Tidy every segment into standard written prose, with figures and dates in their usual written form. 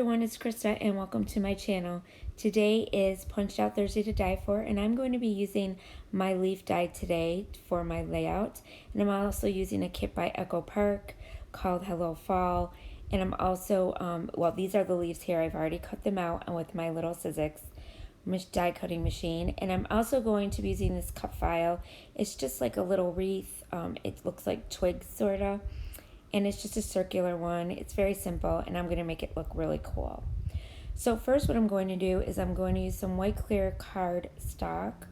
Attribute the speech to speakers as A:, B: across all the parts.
A: everyone, it's Krista and welcome to my channel. Today is Punched Out Thursday to Die For, and I'm going to be using my leaf die today for my layout. And I'm also using a kit by Echo Park called Hello Fall. And I'm also, well, these are the leaves here. I've already cut them out and with my little Sizzix die cutting machine. And I'm also going to be using this cut file. It's just like a little wreath. It looks like twigs sort of. And it's just a circular one. It's very simple, and I'm going to make it look really cool. So first what I'm going to do is I'm going to use some white clear card stock,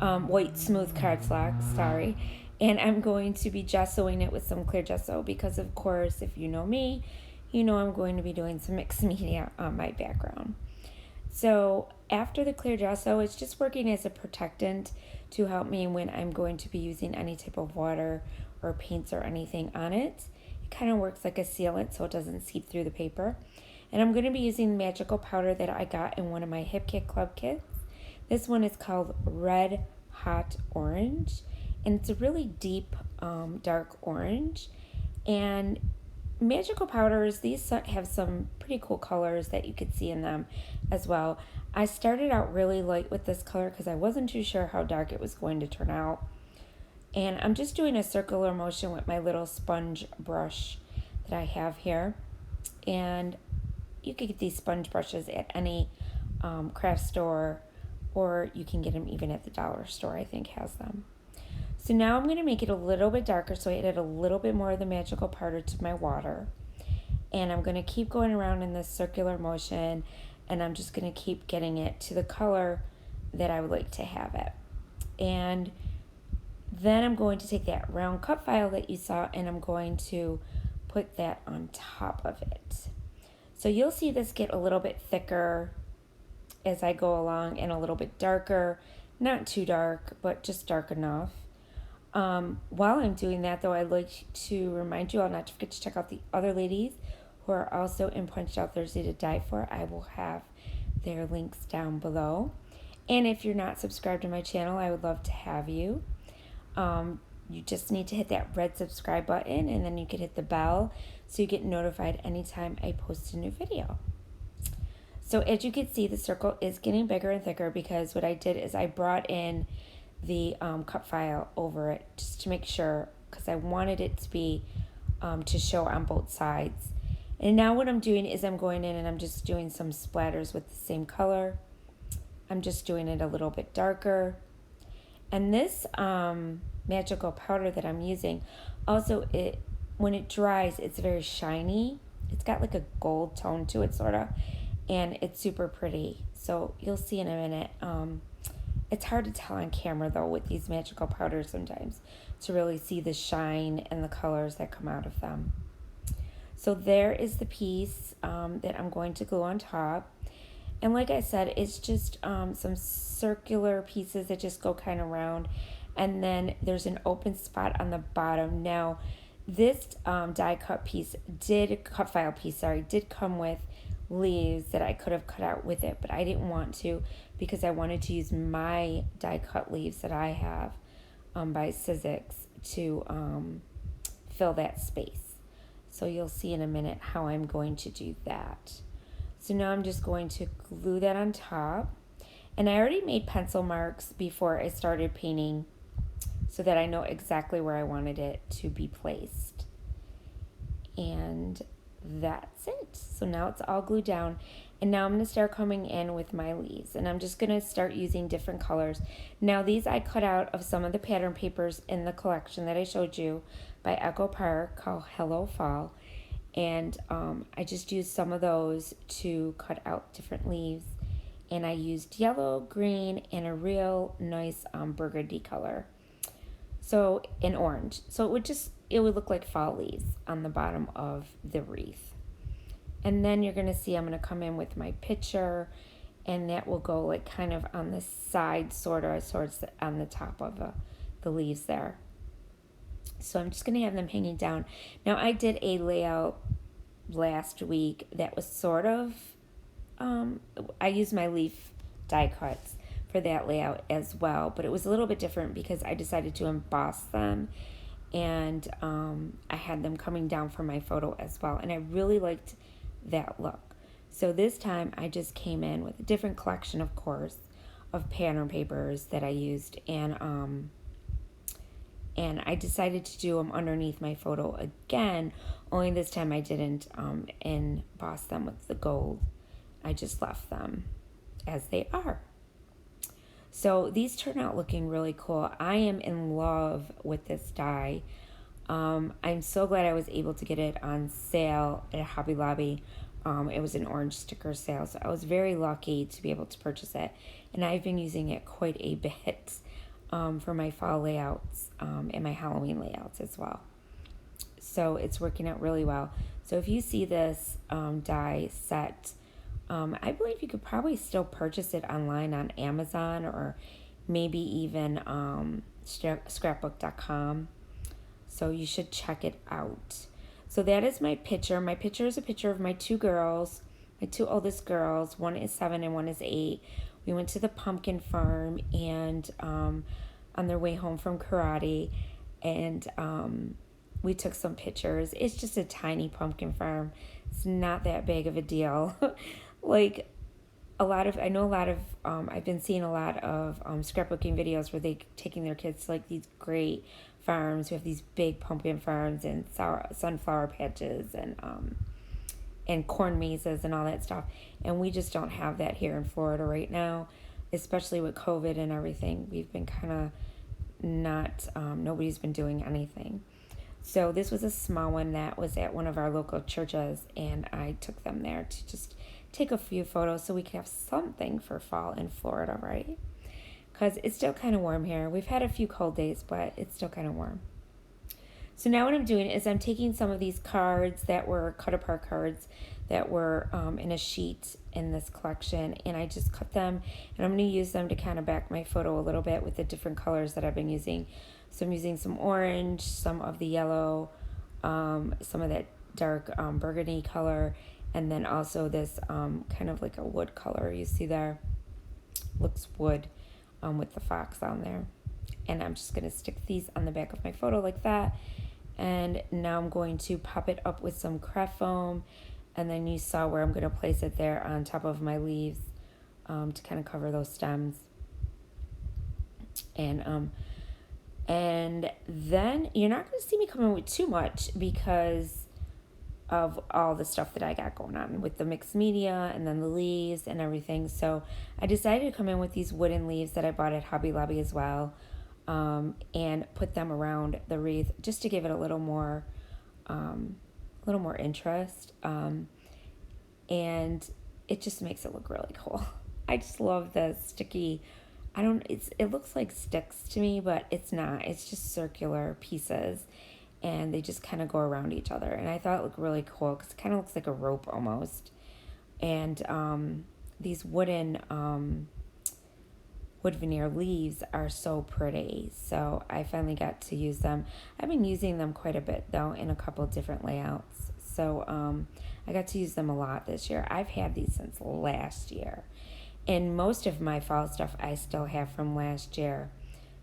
A: white smooth card stock, sorry, and I'm going to be gessoing it with some clear gesso because, of course, if you know me, you know I'm going to be doing some mixed media on my background. So after the clear gesso, it's just working as a protectant to help me when I'm going to be using any type of water or paints or anything on it. It kind of works like a sealant so it doesn't seep through the paper. And I'm going to be using magical powder that I got in one of my Hip Kit Club kits. This one is called Red Hot Orange, and it's a really deep dark orange. And magical powders, these have some pretty cool colors that you could see in them as well. I started out really light with this color because I wasn't too sure how dark it was going to turn out. And I'm just doing a circular motion with my little sponge brush that I have here. And you could get these sponge brushes at any craft store, or you can get them even at the dollar store, I think has them. So now I'm going to make it a little bit darker, so I added a little bit more of the magical powder to my water. And I'm going to keep going around in this circular motion, and I'm just going to keep getting it to the color that I would like to have it. And then I'm going to take that round cut file that you saw, and I'm going to put that on top of it. So you'll see this get a little bit thicker as I go along and a little bit darker. Not too dark, but just dark enough. While I'm doing that, though, I'd like to remind you all not to forget to check out the other ladies who are also in Punched Out Thursday to Die For. I will have their links down below. And if you're not subscribed to my channel, I would love to have you. You just need to hit that red subscribe button, and then you can hit the bell so you get notified anytime I post a new video. So as you can see, the circle is getting bigger and thicker because what I did is I brought in the cut file over it just to make sure, because I wanted it to be to show on both sides. And now what I'm doing is I'm going in and I'm just doing some splatters with the same color. I'm just doing it a little bit darker. And this magical powder that I'm using, also when it dries, it's very shiny. It's got like a gold tone to it, sort of, and it's super pretty. So you'll see in a minute. It's hard to tell on camera, though, with these magical powders sometimes to really see the shine and the colors that come out of them. So there is the piece that I'm going to glue on top. And like I said, it's just some circular pieces that just go kind of round. And then there's an open spot on the bottom. Now, this die cut file piece, did come with leaves that I could have cut out with it, but I didn't want to because I wanted to use my die cut leaves that I have by Sizzix to fill that space. So you'll see in a minute how I'm going to do that. So now I'm just going to glue that on top. And I already made pencil marks before I started painting so that I know exactly where I wanted it to be placed. And that's it. So now it's all glued down. And now I'm going to start coming in with my leaves. And I'm just going to start using different colors. Now these I cut out of some of the pattern papers in the collection that I showed you by Echo Park called Hello Fall. And I just used some of those to cut out different leaves. And I used yellow, green, and a real nice burgundy color. So, in orange. So it would look like fall leaves on the bottom of the wreath. And then you're going to see I'm going to come in with my picture. And that will go like kind of on the side, sort of on the top of the leaves there. So I'm just going to have them hanging down. Now I did a layout last week that was sort of, I used my leaf die cuts for that layout as well, but it was a little bit different because I decided to emboss them, and I had them coming down for my photo as well. And I really liked that look. So this time I just came in with a different collection, of course, of pattern papers that I used, and I decided to do them underneath my photo again, only this time I didn't emboss them with the gold. I just left them as they are. So these turn out looking really cool. I am in love with this die. I'm so glad I was able to get it on sale at Hobby Lobby. It was an orange sticker sale, so I was very lucky to be able to purchase it. And I've been using it quite a bit for my fall layouts and my Halloween layouts as well. So it's working out really well. So if you see this die set, I believe you could probably still purchase it online on Amazon or maybe even scrapbook.com. So you should check it out. So that is my picture. My picture is a picture of my two girls, my two oldest girls. One is 7 and one is 8. We went to the pumpkin farm and on their way home from karate, and we took some pictures. It's just a tiny pumpkin farm. It's not that big of a deal. Like I've been seeing a lot of scrapbooking videos where they taking their kids to like these great farms who have these big pumpkin farms and sunflower patches and corn mazes and all that stuff. And we just don't have that here in Florida right now, especially with COVID and everything. We've been kind of not, nobody's been doing anything. So this was a small one that was at one of our local churches, and I took them there to just take a few photos so we could have something for fall in Florida, right? Because it's still kind of warm here. We've had a few cold days, but it's still kind of warm. So now what I'm doing is I'm taking some of these cards that were cut apart cards that were in a sheet in this collection, and I just cut them, and I'm going to use them to kind of back my photo a little bit with the different colors that I've been using. So I'm using some orange, some of the yellow, some of that dark burgundy color, and then also this kind of like a wood color you see there. Looks wood with the fox on there. And I'm just going to stick these on the back of my photo like that. And now I'm going to pop it up with some craft foam. And then you saw where I'm going to place it there on top of my leaves to kind of cover those stems. And then you're not going to see me come in with too much because of all the stuff that I got going on with the mixed media and then the leaves and everything. So I decided to come in with these wooden leaves that I bought at Hobby Lobby as well, and put them around the wreath just to give it a little more interest. And it just makes it look really cool. I just love the sticky. It looks like sticks to me, but it's not. It's just circular pieces, and they just kind of go around each other. And I thought it looked really cool because it kind of looks like a rope almost. And these wood veneer leaves are so pretty. So I finally got to use them. I've been using them quite a bit though in a couple different layouts. So I got to use them a lot this year. I've had these since last year. And most of my fall stuff I still have from last year.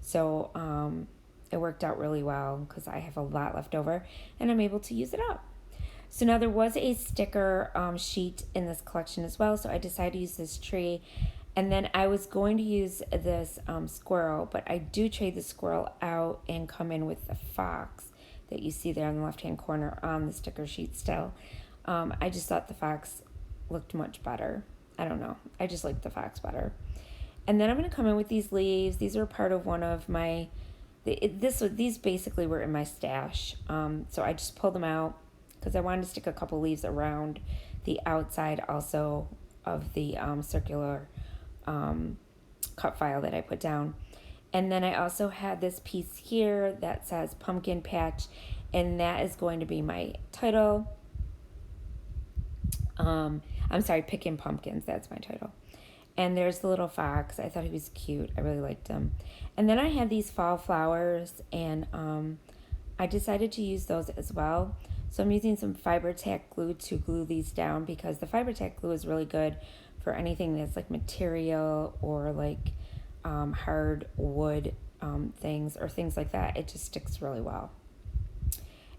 A: So it worked out really well because I have a lot left over and I'm able to use it up. So now there was a sticker sheet in this collection as well. So I decided to use this tree. And then I was going to use this squirrel, but I do trade the squirrel out and come in with the fox that you see there in the left-hand corner on the sticker sheet still. I just thought the fox looked much better. I don't know. I just like the fox better. And then I'm going to come in with these leaves. These are part of one of my, these basically were in my stash. So I just pulled them out because I wanted to stick a couple leaves around the outside also of the circular cut file that I put down. And then I also had this piece here that says Pumpkin Patch, and that is going to be my title. I'm sorry, Pickin' Pumpkins, that's my title. And there's the little fox. I thought he was cute. I really liked him. And then I had these fall flowers, and I decided to use those as well. So I'm using some fiber tack glue to glue these down because the fiber tack glue is really good for anything that's like material or like hard wood things or things like that. It just sticks really well.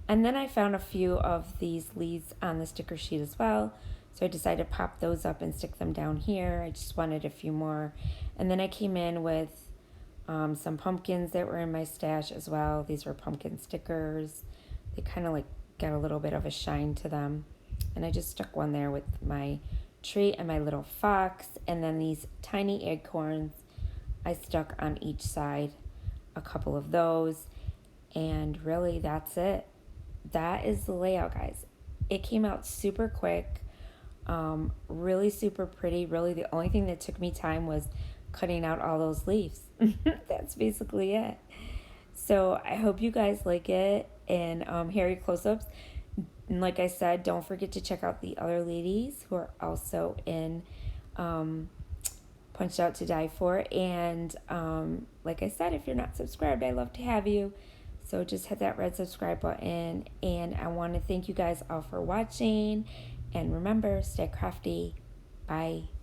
A: And then I found a few of these leaves on the sticker sheet as well. So I decided to pop those up and stick them down here. I just wanted a few more. And then I came in with some pumpkins that were in my stash as well. These were pumpkin stickers. They kind of like got a little bit of a shine to them. And I just stuck one there with my tree and my little fox. And then these tiny acorns, I stuck on each side, a couple of those. And really, that's it. That is the layout, guys. It came out super quick, really super pretty. Really, the only thing that took me time was cutting out all those leaves. That's basically it. So I hope you guys like it. And here are your close-ups. And like I said, don't forget to check out the other ladies who are also in Punched Out to Die For. And like I said, if you're not subscribed, I'd love to have you. So just hit that red subscribe button. And I want to thank you guys all for watching. And remember, stay crafty. Bye.